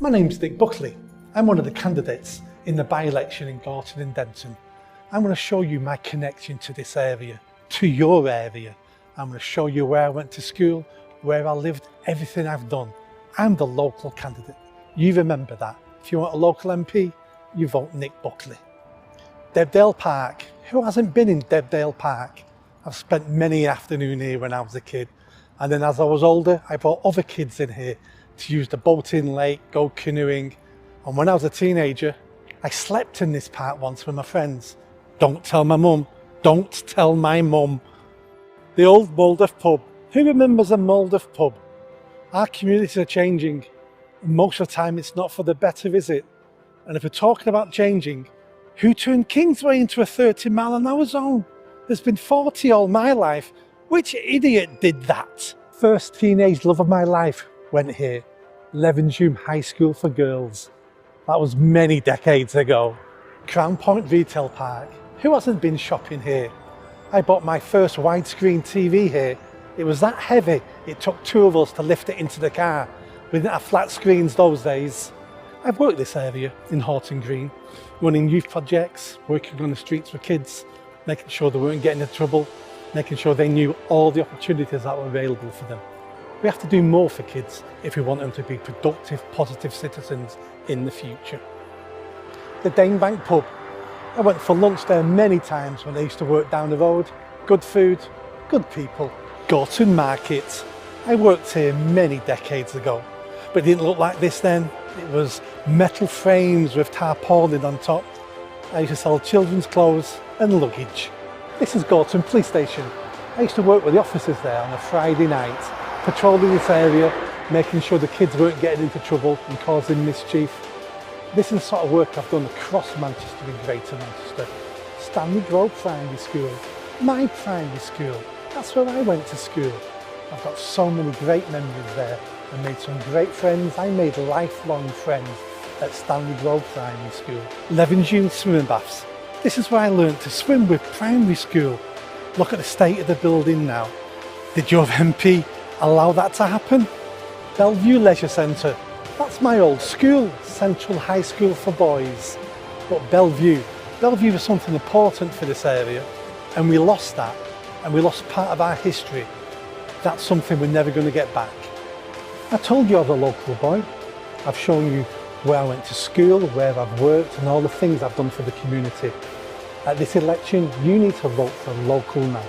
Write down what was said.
My name's Nick Buckley. I'm one of the candidates in the by-election in Gorton and Denton. I'm going to show you my connection to this area, to your area. I'm going to show you where I went to school, where I lived, everything I've done. I'm the local candidate. You remember that. If you want a local MP, you vote Nick Buckley. Debdale Park. Who hasn't been in Debdale Park? I've spent many afternoons here when I was a kid. And then as I was older, I brought other kids in here to use the boating lake, go canoeing. And when I was a teenager, I slept in this park once with my friends. Don't tell my mum. Don't tell my mum. The old Mulduff pub. Who remembers a Mulduff pub? Our communities are changing. And most of the time it's not for the better, is it? And if we're talking about changing, who turned Kingsway into a 30-mile-an-hour zone? There's been 40 all my life. Which idiot did that? First teenage love of my life went here. Levenshulme High School for Girls. That was many decades ago. Crown Point Retail Park. Who hasn't been shopping here? I bought my first widescreen TV here. It was that heavy, it took two of us to lift it into the car. We didn't have flat screens those days. I've worked this area in Horton Green, running youth projects, working on the streets with kids, making sure they weren't getting into trouble, making sure they knew all the opportunities that were available for them. We have to do more for kids if we want them to be productive, positive citizens in the future. The Danebank pub. I went for lunch there many times when I used to work down the road. Good food, good people. Gorton Market. I worked here many decades ago, but it didn't look like this then. It was metal frames with tarpaulin on top. I used to sell children's clothes and luggage. This is Gorton Police Station. I used to work with the officers there on a Friday night, patrolling this area, making sure the kids weren't getting into trouble and causing mischief. This is the sort of work I've done across Manchester and Greater Manchester. Stanley Grove Primary School, my primary school. That's where I went to school. I've got so many great memories there. I made some great friends. I made lifelong friends at Stanley Grove Primary School. Levenshulme swimming baths. This is where I learned to swim with primary school. Look at the state of the building now. Did your MP allow that to happen? Bellevue Leisure Centre. That's my old school, Central High School for Boys. But Bellevue was something important for this area, and we lost that, and we lost part of our history. That's something we're never going to get back. I told you I was a local boy. I've shown you where I went to school, where I've worked, and all the things I've done for the community. At this election, you need to vote for local now.